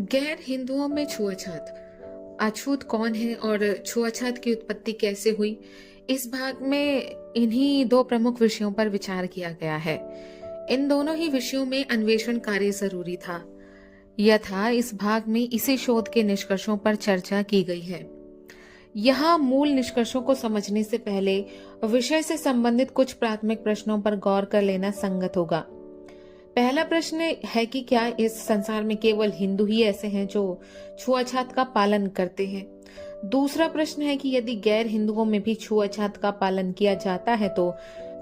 गैर हिंदुओं में छुआछात। अछूत कौन है और छुआछात की उत्पत्ति कैसे हुई? इस भाग में इन्हीं दो प्रमुख विषयों पर विचार किया गया है। इन दोनों ही विषयों में अन्वेषण कार्य जरूरी था। यथा इस भाग में इसी शोध के निष्कर्षों पर चर्चा की गई है। यहाँ मूल निष्कर्षों को समझने से पहले विषय से संबंधित कुछ प्राथमिक प्रश्नों पर गौर कर लेना संगत होगा। पहला प्रश्न है कि क्या इस संसार में केवल हिंदू ही ऐसे हैं जो छुआछात का पालन करते हैं। दूसरा प्रश्न है कि यदि गैर हिंदुओं में भी छुआछात का पालन किया जाता है तो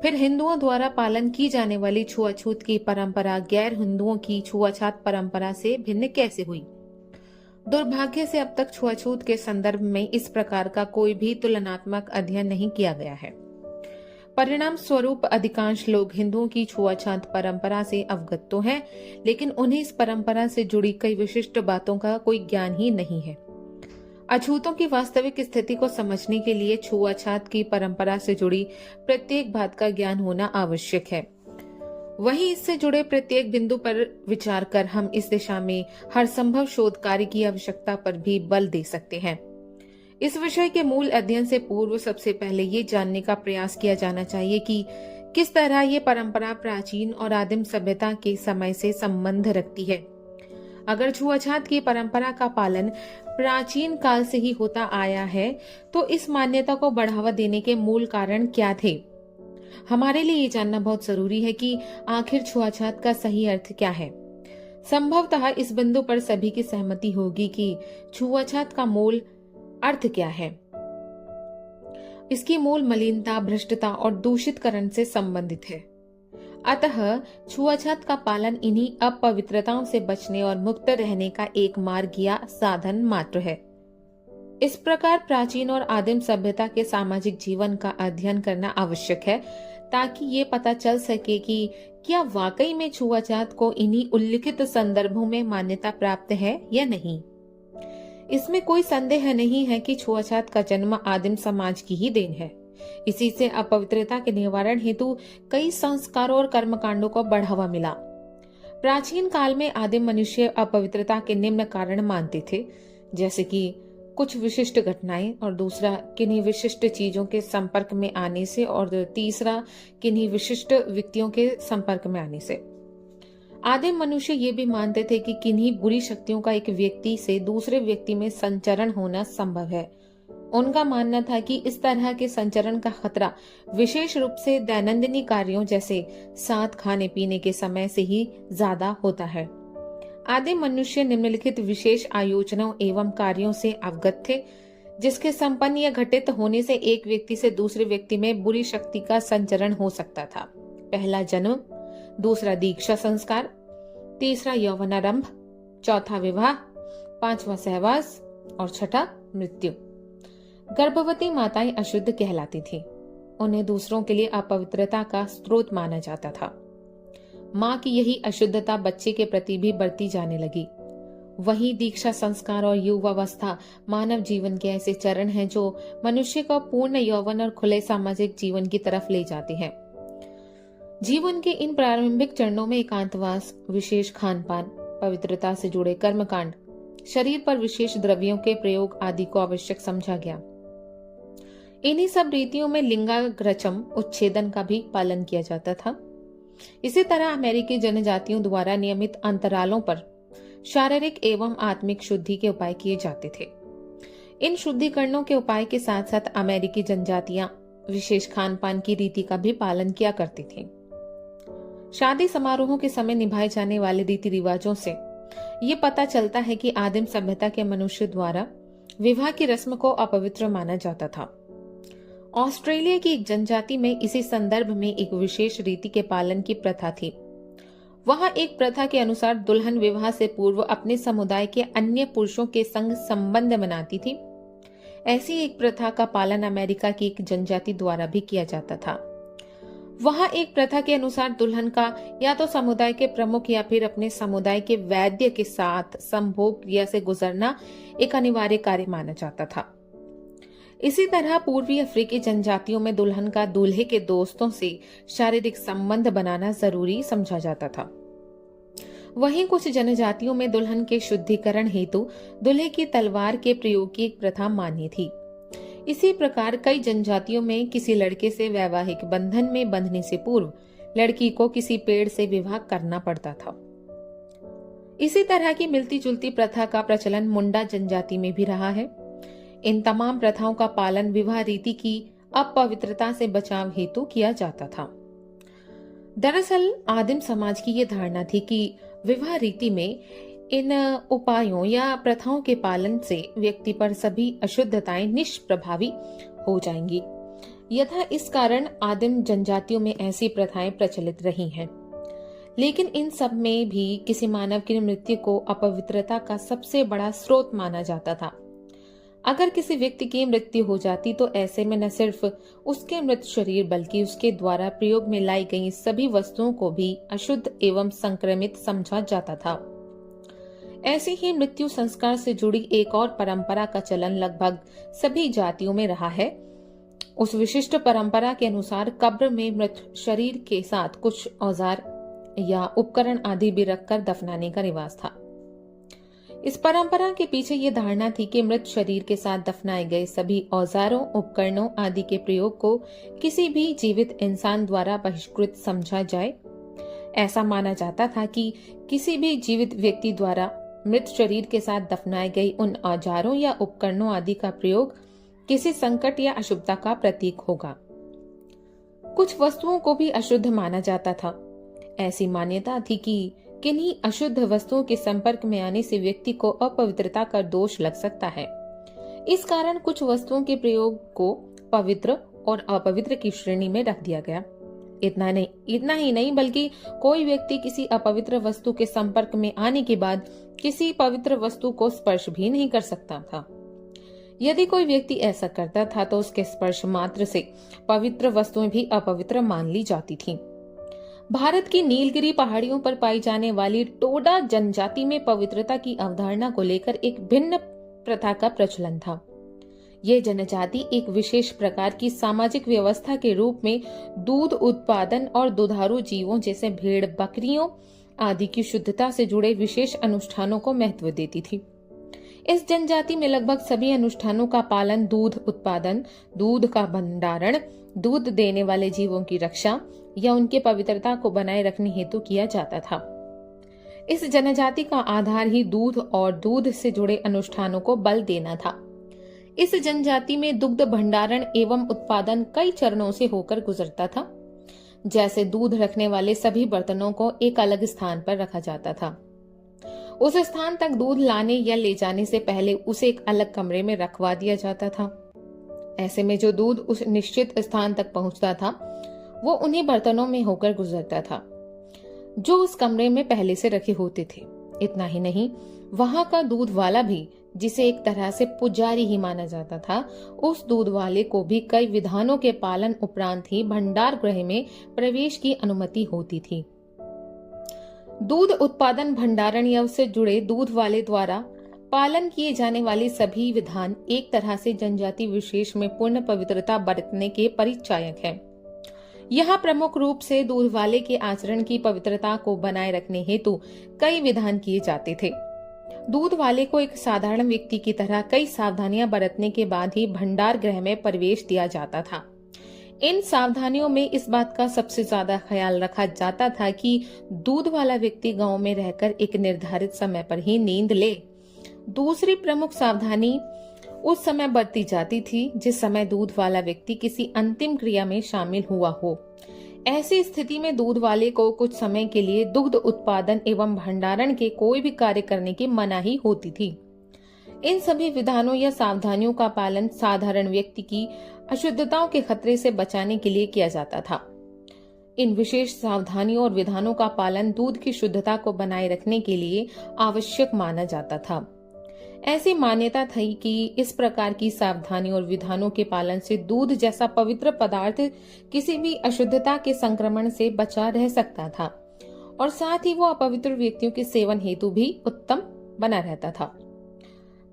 फिर हिंदुओं द्वारा पालन की जाने वाली छुआछूत की परंपरा गैर हिंदुओं की छुआछात परंपरा से भिन्न कैसे हुई। दुर्भाग्य से अब तक छुआछूत के संदर्भ में इस प्रकार का कोई भी तुलनात्मक अध्ययन नहीं किया गया है। परिणाम स्वरूप अधिकांश लोग हिंदुओं की छुआछात परंपरा से अवगत तो हैं, लेकिन उन्हें इस परंपरा से जुड़ी कई विशिष्ट बातों का कोई ज्ञान ही नहीं है। अछूतों की वास्तविक स्थिति को समझने के लिए छुआछात की परंपरा से जुड़ी प्रत्येक बात का ज्ञान होना आवश्यक है। वहीं इससे जुड़े प्रत्येक बिंदु पर विचार कर हम इस दिशा में हर संभव शोध कार्य की आवश्यकता पर भी बल दे सकते हैं। इस विषय के मूल अध्ययन से पूर्व सबसे पहले ये जानने का प्रयास किया जाना चाहिए कि किस तरह ये परंपरा प्राचीन और आदिम सभ्यता के समय से संबंध रखती है। अगर छुआछात की परंपरा का पालन प्राचीन काल से ही होता आया है, तो इस मान्यता को बढ़ावा देने के मूल कारण क्या थे। हमारे लिए ये जानना बहुत जरूरी है कि आखिर छुआछात का सही अर्थ क्या है। संभवतः इस बिंदु पर सभी की सहमति होगी कि छुआछात का मूल अर्थ क्या है। इसकी मूल मलिनता, भ्रष्टता और दूषितकरण से संबंधित है। अतः छुआछात का पालन इन्हीं अपवित्रताओं से बचने और मुक्त रहने का एक मार्ग या साधन मात्र है। इस प्रकार प्राचीन और आदिम सभ्यता के सामाजिक जीवन का अध्ययन करना आवश्यक है, ताकि ये पता चल सके कि क्या वाकई में छुआछात को इन्हीं उल्लिखित संदर्भों में मान्यता प्राप्त है या नहीं। इसमें कोई संदेह नहीं है कि छुआछात का जन्म आदिम समाज की ही देन है। इसी से अपवित्रता के निवारण हेतु कई संस्कारों और कर्मकांडों को बढ़ावा मिला। प्राचीन काल में आदिम मनुष्य अपवित्रता के निम्न कारण मानते थे, जैसे कि कुछ विशिष्ट घटनाएं, और दूसरा किन्हीं विशिष्ट चीजों के संपर्क में आने से, और तीसरा किन्हीं विशिष्ट व्यक्तियों के संपर्क में आने से। आदिम मनुष्य ये भी मानते थे कि किन्हीं बुरी शक्तियों का एक व्यक्ति से दूसरे व्यक्ति में संचरण होना संभव है। उनका मानना था कि इस तरह के संचरण का खतरा विशेष रूप से दैनंदिनी कार्यों जैसे साथ खाने पीने के समय से ही ज्यादा होता है। आदिम मनुष्य निम्नलिखित विशेष आयोजनों एवं कार्यों से अवगत थे, जिसके संपन्न या घटित होने से एक व्यक्ति से दूसरे व्यक्ति में बुरी शक्ति का संचरण हो सकता था। पहला जन्म, दूसरा दीक्षा संस्कार, तीसरा यौवनारंभ, चौथा विवाह, पांचवा सहवास और छठा मृत्यु। गर्भवती माताएं अशुद्ध कहलाती थीं। उन्हें दूसरों के लिए अपवित्रता का स्रोत माना जाता था। माँ की यही अशुद्धता बच्चे के प्रति भी बढ़ती जाने लगी। वहीं दीक्षा संस्कार और युवावस्था मानव जीवन के ऐसे चरण हैं जो मनुष्य को पूर्ण यौवन और खुले सामाजिक जीवन की तरफ ले जाते हैं। जीवन के इन प्रारंभिक चरणों में एकांतवास, विशेष खान पान, पवित्रता से जुड़े कर्मकांड, शरीर पर विशेष द्रव्यों के प्रयोग आदि को आवश्यक समझा गया। इन्हीं सब रीतियों में लिंगाग्रचम उच्छेदन का भी पालन किया जाता था। इसी तरह अमेरिकी जनजातियों द्वारा नियमित अंतरालों पर शारीरिक एवं आत्मिक शुद्धि के उपाय किए जाते थे। इन शुद्धिकरणों के उपाय के साथ साथ अमेरिकी जनजातियां विशेष खान पान की रीति का भी पालन किया करती थीं। शादी समारोहों के समय निभाए जाने वाले रीति रिवाजों से ये पता चलता है कि आदिम सभ्यता के मनुष्य द्वारा विवाह की रस्म को अपवित्र माना जाता था। ऑस्ट्रेलिया की एक जनजाति में इसी संदर्भ में एक विशेष रीति के पालन की प्रथा थी। वहां एक प्रथा के अनुसार दुल्हन विवाह से पूर्व अपने समुदाय के अन्य पुरुषों के संग संबंध बनाती थी। ऐसी एक प्रथा का पालन अमेरिका की एक जनजाति द्वारा भी किया जाता था। वहां एक प्रथा के अनुसार दुल्हन का या तो समुदाय के प्रमुख या फिर अपने समुदाय के वैद्य के साथ संभोग क्रिया से गुजरना एक अनिवार्य कार्य माना जाता था। इसी तरह पूर्वी अफ्रीकी जनजातियों में दुल्हन का दूल्हे के दोस्तों से शारीरिक संबंध बनाना जरूरी समझा जाता था। वहीं कुछ जनजातियों में दुल्हन के शुद्धिकरण हेतु दूल्हे की तलवार के प्रयोग की एक प्रथा मान्य थी। इसी प्रकार कई जनजातियों में किसी लड़के से वैवाहिक बंधन में बंधने से पूर्व लड़की को किसी पेड़ से विवाह करना पड़ता था। इसी तरह की मिलती जुलती प्रथा का प्रचलन मुंडा जनजाति में भी रहा है। इन तमाम प्रथाओं का पालन विवाह रीति की अपवित्रता से बचाव हेतु किया जाता था। दरअसल आदिम समाज की यह धारणा थी कि विवाह रीति में इन उपायों या प्रथाओं के पालन से व्यक्ति पर सभी अशुद्धताएं निष्प्रभावी हो जाएंगी। यथा इस कारण आदिम जनजातियों में ऐसी प्रथाएं प्रचलित रही हैं। लेकिन इन सब में भी किसी मानव की मृत्यु को अपवित्रता का सबसे बड़ा स्रोत माना जाता था। अगर किसी व्यक्ति की मृत्यु हो जाती तो ऐसे में न सिर्फ उसके मृत शरीर बल्कि उसके द्वारा प्रयोग में लाई गई सभी वस्तुओं को भी अशुद्ध एवं संक्रमित समझा जाता था। ऐसी ही मृत्यु संस्कार से जुड़ी एक और परंपरा का चलन लगभग सभी जातियों में रहा है। उस विशिष्ट परंपरा के अनुसार कब्र में मृत शरीर के साथ कुछ औजार या उपकरण आदि भी रखकर दफनाने का रिवाज था। इस परंपरा के पीछे ये धारणा थी कि मृत शरीर के साथ दफनाए गए सभी औजारों, उपकरणों आदि के प्रयोग को किसी भी जीवित इंसान द्वारा बहिष्कृत समझा जाए। ऐसा माना जाता था कि किसी भी जीवित व्यक्ति द्वारा मृत शरीर के साथ दफनाए गए उन औजारों या उपकरणों आदि का प्रयोग किसी संकट या अशुभता का प्रतीक होगा। कुछ वस्तुओं को भी अशुद्ध माना जाता था। ऐसी मान्यता थी कि किन्हीं अशुद्ध वस्तुओं के संपर्क में आने से व्यक्ति को अपवित्रता का दोष लग सकता है। इस कारण कुछ वस्तुओं के प्रयोग को पवित्र और अपवित्र की श्रेणी में रख दिया गया। इतना ही नहीं बल्कि कोई व्यक्ति किसी अपवित्र वस्तु के संपर्क में आने के बाद किसी पवित्र वस्तु को स्पर्श भी नहीं कर सकता था। यदि कोई व्यक्ति ऐसा करता था तो उसके स्पर्श मात्र से पवित्र वस्तुएं भी अपवित्र मान ली जाती थीं। भारत की नीलगिरी पहाड़ियों पर पाई जाने वाली टोडा जनजाति में पवित्रता की अवधारणा को लेकर एक भिन्न प्रथा का प्रचलन था। यह जनजाति एक विशेष प्रकार की सामाजिक व्यवस्था के रूप में दूध उत्पादन और दुधारू जीवों जैसे भेड़, बकरियों आदि की शुद्धता से जुड़े विशेष अनुष्ठानों को महत्व देती थी। इस जनजाति में लगभग सभी अनुष्ठानों का पालन दूध उत्पादन, दूध का भंडारण, दूध देने वाले जीवों की रक्षा या उनके पवित्रता को बनाए रखने हेतु किया जाता था। इस जनजाति का आधार ही दूध और दूध से जुड़े अनुष्ठानों को बल देना था। इस जनजाति में दुग्ध भंडारण एवं उत्पादन कई चरणों से होकर गुजरता था। जैसे दूध रखने वाले सभी बर्तनों को एक अलग स्थान पर रखा जाता था। उस स्थान तक दूध लाने या ले जाने से पहले उसे एक अलग कमरे में रखवा दिया जाता था। ऐसे में जो दूध उस निश्चित स्थान तक पहुंचता था वो उन्हीं बर्तनों में होकर गुजरता था जो उस कमरे में पहले से रखे होते थे। इतना ही नहीं, वहां का दूध वाला भी, जिसे एक तरह से पुजारी ही माना जाता था, उस दूध वाले को भी कई विधानों के पालन उपरांत ही भंडार गृह में प्रवेश की अनुमति होती थी। दूध उत्पादन, भंडारण या उससे जुड़े दूध वाले द्वारा पालन किए जाने वाले सभी विधान एक तरह से जनजाति विशेष में पूर्ण पवित्रता बरतने के परिचायक है। यहाँ प्रमुख रूप से दूध वाले के आचरण की पवित्रता को बनाए रखने हेतु कई विधान किए जाते थे। दूध वाले को एक साधारण व्यक्ति की तरह कई सावधानियां बरतने के बाद ही भंडार गृह में प्रवेश दिया जाता था। इन सावधानियों में इस बात का सबसे ज्यादा ख्याल रखा जाता था कि दूध वाला व्यक्ति गांव में रहकर एक निर्धारित समय पर ही नींद ले। दूसरी प्रमुख सावधानी उस समय बरती जाती थी जिस समय दूध वाला व्यक्ति किसी अंतिम क्रिया में शामिल हुआ हो। ऐसी स्थिति में दूध वाले को कुछ समय के लिए दुग्ध उत्पादन एवं भंडारण के कोई भी कार्य करने की मनाही होती थी। इन सभी विधानों या सावधानियों का पालन साधारण व्यक्ति की अशुद्धताओं के खतरे से बचाने के लिए किया जाता था। इन विशेष सावधानियों और विधानों का पालन दूध की शुद्धता को बनाए रखने के लिए आवश्यक माना जाता था। ऐसी मान्यता थी कि इस प्रकार की सावधानी और विधानों के पालन से दूध जैसा पवित्र पदार्थ किसी भी अशुद्धता के संक्रमण से बचा रह सकता था और साथ ही वो अपवित्र व्यक्तियों के सेवन हेतु भी उत्तम बना रहता था।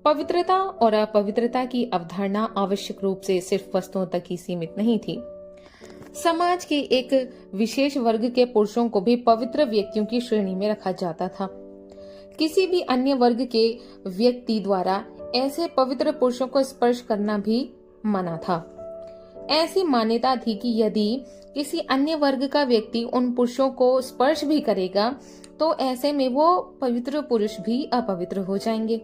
पवित्रता और अपवित्रता की अवधारणा आवश्यक रूप से सिर्फ वस्तुओं तक ही सीमित नहीं थी। समाज के एक विशेष वर्ग के पुरुषों को भी पवित्र व्यक्तियों की श्रेणी में रखा जाता था। किसी भी अन्य वर्ग के व्यक्ति द्वारा ऐसे पवित्र पुरुषों को स्पर्श करना भी मना था। ऐसी मान्यता थी कि यदि किसी अन्य वर्ग का व्यक्ति उन पुरुषों को स्पर्श भी करेगा तो ऐसे में वो पवित्र पुरुष भी अपवित्र हो जाएंगे।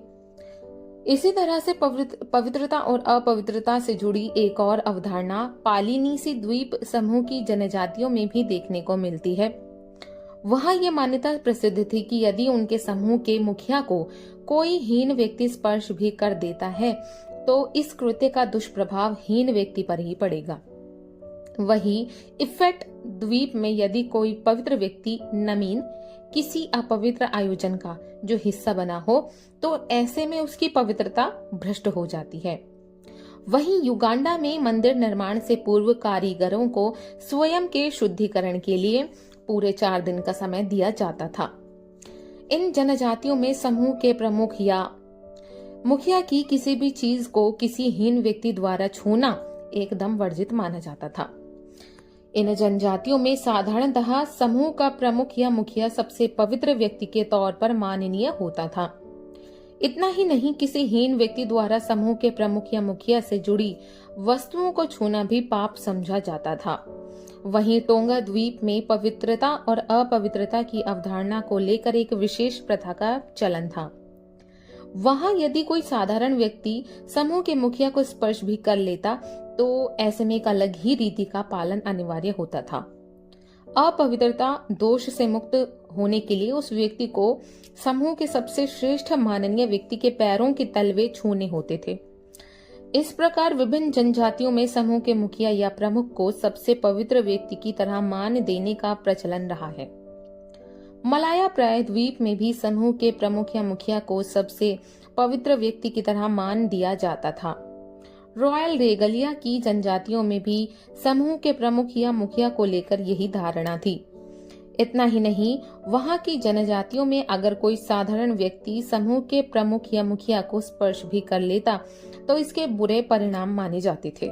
इसी तरह से पवित्रता और अपवित्रता से जुड़ी एक और अवधारणा पालिनीसी द्वीप समूह की जनजातियों में भी देखने को मिलती है। वहां ये मान्यता प्रसिद्ध थी कि यदि उनके समूह के मुखिया को कोई हीन व्यक्ति स्पर्श भी कर देता है तो इस कृत्य का दुष्प्रभाव हीन व्यक्ति पर ही पड़ेगा। वही इफेट द्वीप में यदि कोई पवित्र व्यक्ति नमीन किसी अपवित्र आयोजन का जो हिस्सा बना हो तो ऐसे में उसकी पवित्रता भ्रष्ट हो जाती है। वहीं युगांडा में मंदिर निर्माण से पूर्व कारीगरों को स्वयं के शुद्धिकरण के लिए पूरे 4 दिन का समय दिया जाता था। इन जनजातियों में समूह के प्रमुख या मुखिया की किसी भी चीज को किसी हीन व्यक्ति द्वारा छूना एकदम वर्जित माना जाता था। इन जनजातियों में साधारणतः समूह का प्रमुख या मुखिया सबसे पवित्र व्यक्ति के तौर पर माननीय होता था। इतना ही नहीं, किसी हीन व्यक्ति द्वारा समूह के प्रमुख या मुखिया से जुड़ी वस्तुओं को छूना भी पाप समझा जाता था। वहीं टोंगा द्वीप में पवित्रता और अपवित्रता की अवधारणा को लेकर एक विशेष प्रथा का चलन था। वहां यदि कोई साधारण व्यक्ति समूह के मुखिया को स्पर्श भी कर लेता तो ऐसे में एक अलग ही रीति का पालन अनिवार्य होता था। अपवित्रता दोष से मुक्त होने के लिए उस व्यक्ति को समूह के सबसे श्रेष्ठ माननीय व्यक्ति के पैरों के तलवे छूने होते थे। इस प्रकार विभिन्न जनजातियों में समूह के मुखिया या प्रमुख को सबसे पवित्र व्यक्ति की तरह मान देने का प्रचलन रहा है। मलाया प्राय द्वीप में भी समूह के प्रमुख या मुखिया को सबसे पवित्र व्यक्ति की तरह मान दिया जाता था। रॉयल रेगलिया की जनजातियों में भी समूह के प्रमुख या मुखिया को लेकर यही धारणा थी। इतना ही नहीं, वहां की जनजातियों में अगर कोई साधारण व्यक्ति समूह के प्रमुख या मुखिया को स्पर्श भी कर लेता तो इसके बुरे परिणाम माने जाते थे।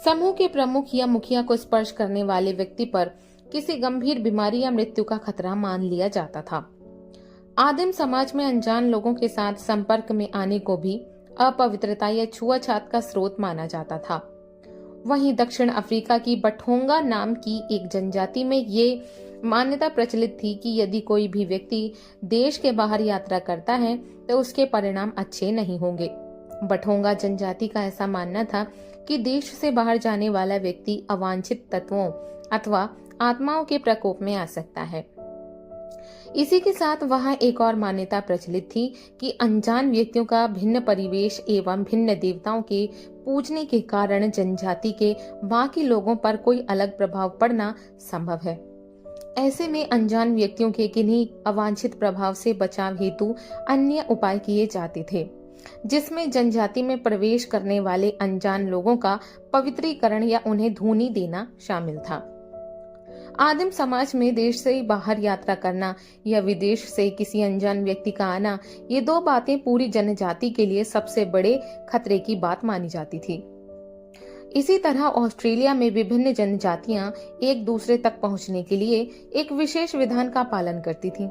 समूह के प्रमुख या मुखिया को स्पर्श करने वाले व्यक्ति पर किसी गंभीर बीमारी या मृत्यु का खतरा मान लिया जाता था। आदिम समाज में अनजान लोगों के साथ संपर्क में आने को भी अपवित्रता या छुआछात का स्रोत माना जाता था। वहीं दक्षिण अफ्रीका की बठोंगा नाम की एक जनजाति में ये मान्यता प्रचलित थी कि यदि कोई भी व्यक्ति देश के बाहर यात्रा करता है तो उसके परिणाम अच्छे नहीं होंगे। बठोंगा जनजाति का ऐसा मानना था कि देश से बाहर जाने वाला व्यक्ति अवांछित तत्वों अथवा आत्माओं के प्रकोप में आ सकता है। इसी के साथ वहां एक और मान्यता प्रचलित थी कि अनजान व्यक्तियों का भिन्न परिवेश एवं भिन्न देवताओं के पूजने के कारण जनजाति के बाकी लोगों पर कोई अलग प्रभाव पड़ना संभव है। ऐसे में अनजान व्यक्तियों के किन्हीं अवांछित प्रभाव से बचाव हेतु अन्य उपाय किए जाते थे, जिसमें जनजाति में प्रवेश करने वाले अनजान लोगों का पवित्रीकरण या उन्हें धूनी देना शामिल था। आदिम समाज में देश से बाहर यात्रा करना या विदेश से किसी अनजान व्यक्ति का आना, ये 2 बातें पूरी जनजाति के लिए सबसे बड़े खतरे की बात मानी जाती थी। इसी तरह ऑस्ट्रेलिया में विभिन्न जनजातियां एक दूसरे तक पहुंचने के लिए एक विशेष विधान का पालन करती थीं।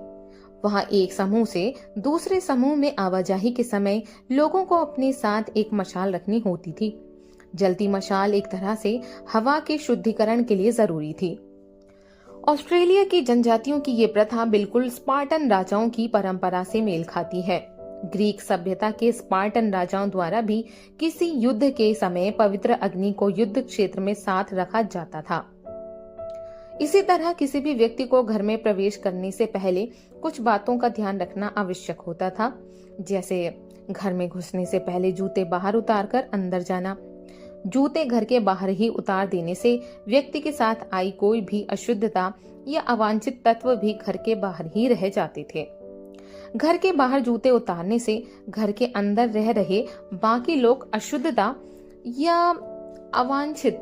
वहां एक समूह से दूसरे समूह में आवाजाही के समय लोगों को अपने साथ एक मशाल रखनी होती थी। जलती मशाल एक तरह से हवा के शुद्धिकरण के लिए जरूरी थी। ऑस्ट्रेलिया की जनजातियों की ये प्रथा बिल्कुल स्पार्टन राजाओं की परंपरा से मेल खाती है। ग्रीक सभ्यता के स्पार्टन राजाओं द्वारा भी किसी युद्ध के समय पवित्र अग्नि को युद्ध क्षेत्र में साथ रखा जाता था। इसी तरह किसी भी व्यक्ति को घर में प्रवेश करने से पहले कुछ बातों का ध्यान रखना आवश्यक होता था, जैसे घर में घुसने से पहले जूते बाहर उतारकर अंदर जाना। जूते घर के बाहर ही उतार देने से व्यक्ति के साथ आई कोई भी अशुद्धता या अवांछित तत्व भी घर के बाहर ही रह जाते थे। घर के बाहर जूते उतारने से घर के अंदर रह रहे बाकी लोग अशुद्धता या अवांछित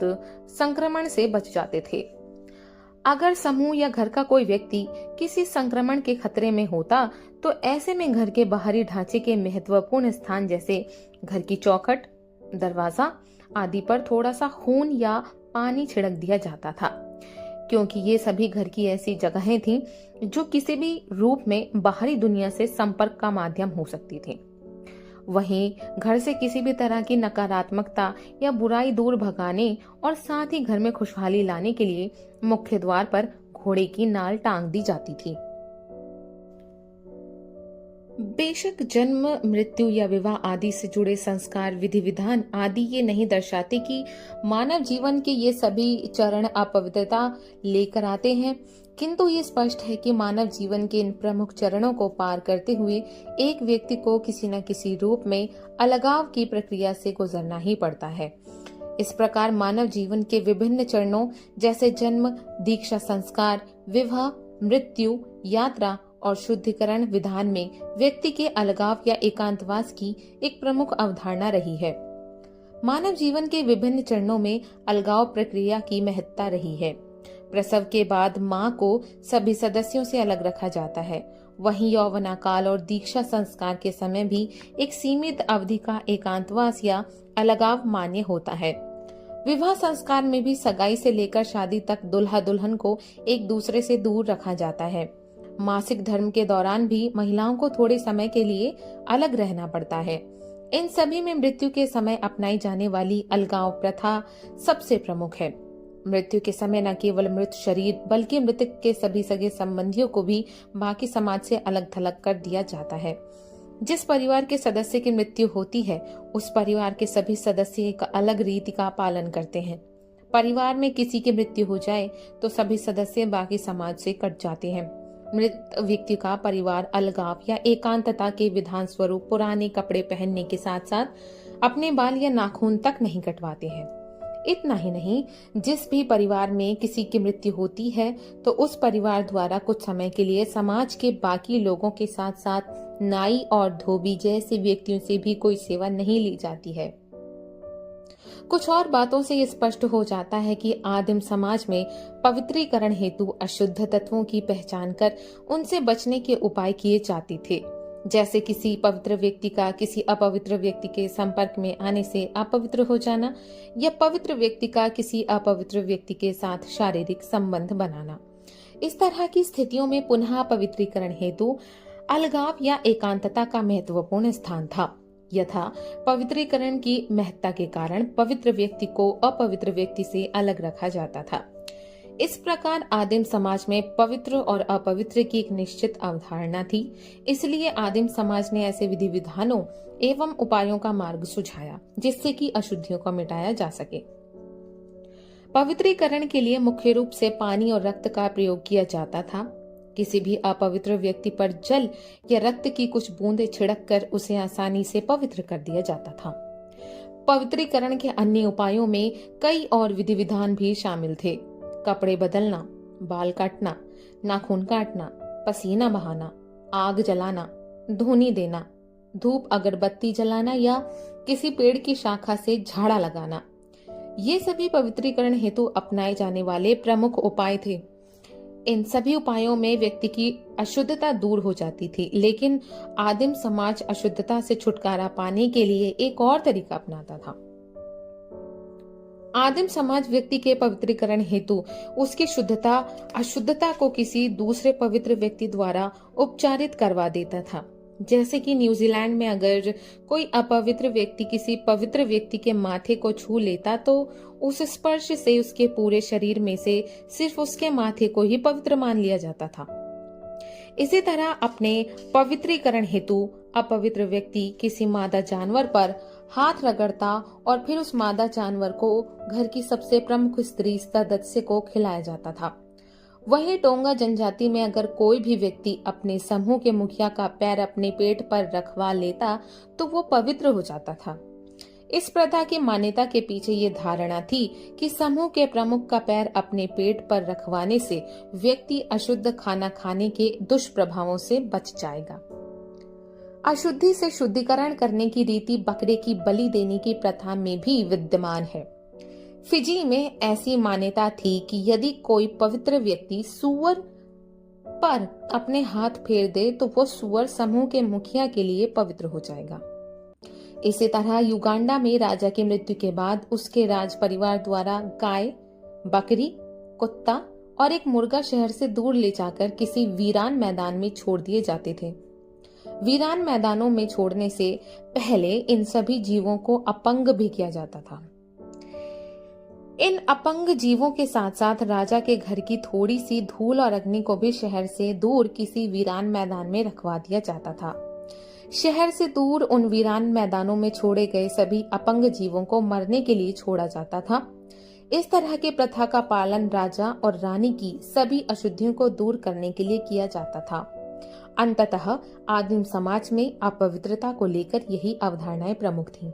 संक्रमण से बच जाते थे। अगर समूह या घर का कोई व्यक्ति किसी संक्रमण के खतरे में होता तो ऐसे में घर के बाहरी ढांचे के महत्वपूर्ण स्थान जैसे घर की चौखट, दरवाजा आदि पर थोड़ा सा खून या पानी छिड़क दिया जाता था, क्योंकि ये सभी घर की ऐसी जगहें थीं जो किसी भी रूप में बाहरी दुनिया से संपर्क का माध्यम हो सकती थी। वहीं घर से किसी भी तरह की नकारात्मकता या बुराई दूर भगाने और साथ ही घर में खुशहाली लाने के लिए मुख्य द्वार पर घोड़े की नाल टांग दी जाती थी। बेशक जन्म, मृत्यु या विवाह आदि से जुड़े संस्कार, विधि विधान आदि ये नहीं दर्शाते कि मानव जीवन के ये सभी चरण अपवित्रता लेकर आते हैं, किंतु ये स्पष्ट है कि मानव जीवन के इन प्रमुख चरणों को पार करते हुए एक व्यक्ति को किसी न किसी रूप में अलगाव की प्रक्रिया से गुजरना ही पड़ता है। इस प्रकार मानव जीवन के विभिन्न चरणों जैसे जन्म, दीक्षा संस्कार, विवाह, मृत्यु, यात्रा और शुद्धिकरण विधान में व्यक्ति के अलगाव या एकांतवास की एक प्रमुख अवधारणा रही है। मानव जीवन के विभिन्न चरणों में अलगाव प्रक्रिया की महत्ता रही है। प्रसव के बाद मां को सभी सदस्यों से अलग रखा जाता है। वहीं यौवनाकाल और दीक्षा संस्कार के समय भी एक सीमित अवधि का एकांतवास या अलगाव मान्य होता है। विवाह संस्कार में भी सगाई से लेकर शादी तक दुल्हा दुल्हन को एक दूसरे से दूर रखा जाता है। मासिक धर्म के दौरान भी महिलाओं को थोड़े समय के लिए अलग रहना पड़ता है। इन सभी में मृत्यु के समय अपनाई जाने वाली अलगाव प्रथा सबसे प्रमुख है। मृत्यु के समय न केवल मृत शरीर बल्कि मृतक के सभी सगे संबंधियों को भी बाकी समाज से अलग थलग कर दिया जाता है। जिस परिवार के सदस्य की मृत्यु होती है उस परिवार के सभी सदस्य एक अलग रीति का पालन करते हैं। परिवार में किसी की मृत्यु हो जाए तो सभी सदस्य बाकी समाज से कट जाते हैं। मृत व्यक्ति का परिवार अलगाव या एकांतता के विधान स्वरूप पुराने कपड़े पहनने के साथ साथ अपने बाल या नाखून तक नहीं कटवाते हैं। इतना ही नहीं, जिस भी परिवार में किसी की मृत्यु होती है तो उस परिवार द्वारा कुछ समय के लिए समाज के बाकी लोगों के साथ साथ नाई और धोबी जैसे व्यक्तियों से भी कोई सेवा नहीं ली जाती है। कुछ और बातों से ये स्पष्ट हो जाता है कि आदिम समाज में पवित्रीकरण हेतु अशुद्ध तत्वों की पहचान कर उनसे बचने के उपाय किए जाते थे, जैसे किसी पवित्र व्यक्ति का किसी अपवित्र व्यक्ति के संपर्क में आने से अपवित्र हो जाना या पवित्र व्यक्ति का किसी अपवित्र व्यक्ति के साथ शारीरिक संबंध बनाना। इस तरह की स्थितियों में पुनः पवित्रीकरण हेतु अलगाव या एकांतता का महत्वपूर्ण स्थान था। यथा पवित्रीकरण की महत्ता के कारण पवित्र व्यक्ति को अपवित्र व्यक्ति से अलग रखा जाता था। इस प्रकार आदिम समाज में पवित्र और अपवित्र की एक निश्चित अवधारणा थी। इसलिए आदिम समाज ने ऐसे विधि विधानों एवं उपायों का मार्ग सुझाया जिससे कि अशुद्धियों को मिटाया जा सके। पवित्रीकरण के लिए मुख्य रूप से पानी और रक्त का प्रयोग किया जाता था। किसी भी अपवित्र व्यक्ति पर जल या रक्त की कुछ बूंदें छिड़क कर उसे आसानी से पवित्र कर दिया जाता था। पवित्रीकरण के अन्य उपायों में कई और विधि विधान भी शामिल थे। कपड़े बदलना, बाल काटना, नाखून काटना, पसीना बहाना, आग जलाना, धूनी देना, धूप अगरबत्ती जलाना या किसी पेड़ की शाखा से झाड़ा लगाना, ये सभी पवित्रीकरण हेतु अपनाए जाने वाले प्रमुख उपाय थे। इन सभी उपायों में व्यक्ति की अशुद्धता दूर हो जाती थी, लेकिन आदिम समाज अशुद्धता से छुटकारा पाने के लिए एक और तरीका अपनाता था। आदिम समाज व्यक्ति के पवित्रीकरण हेतु उसकी शुद्धता अशुद्धता को किसी दूसरे पवित्र व्यक्ति द्वारा उपचारित करवा देता था। जैसे कि न्यूजीलैंड में अगर कोई अपवित्र व्यक्ति किसी पवित्र व्यक्ति के माथे को छू लेता तो उस स्पर्श से उसके पूरे शरीर में से सिर्फ उसके माथे को ही पवित्र मान लिया जाता था। इसी तरह अपने पवित्रीकरण हेतु अपवित्र व्यक्ति किसी मादा जानवर पर हाथ रगड़ता और फिर उस मादा जानवर को घर की सबसे प्रमुख स्त्री सदस्य को खिलाया जाता था। वहीं टोंगा जनजाति में अगर कोई भी व्यक्ति अपने समूह के मुखिया का पैर अपने पेट पर रखवा लेता तो वो पवित्र हो जाता था। इस प्रथा की मान्यता के पीछे ये धारणा थी कि समूह के प्रमुख का पैर अपने पेट पर रखवाने से व्यक्ति अशुद्ध खाना खाने के दुष्प्रभावों से बच जाएगा। अशुद्धि से शुद्धिकरण करने की रीति बकरे की बलि देने की प्रथा में भी विद्यमान है। फिजी में ऐसी मान्यता थी कि यदि कोई पवित्र व्यक्ति सूअर पर अपने हाथ फेर दे तो वो सूअर समूह के मुखिया के लिए पवित्र हो जाएगा। इसी तरह युगांडा में राजा की मृत्यु के बाद उसके राज परिवार द्वारा गाय, बकरी, कुत्ता और एक मुर्गा शहर से दूर ले जाकर किसी वीरान मैदान में छोड़ दिए जाते थे। वीरान मैदानों में छोड़ने से पहले इन सभी जीवों को अपंग भी किया जाता था। इन अपंग जीवों के साथ साथ राजा के घर की थोड़ी सी धूल और अग्नि को भी शहर से दूर किसी वीरान मैदान में रखवा दिया जाता था। शहर से दूर उन वीरान मैदानों में छोड़े गए सभी अपंग जीवों को मरने के लिए छोड़ा जाता था। इस तरह की प्रथा का पालन राजा और रानी की सभी अशुद्धियों को दूर करने के लिए किया जाता था। अंततः आदिम समाज में अपवित्रता को लेकर यही अवधारणाएं प्रमुख थीं।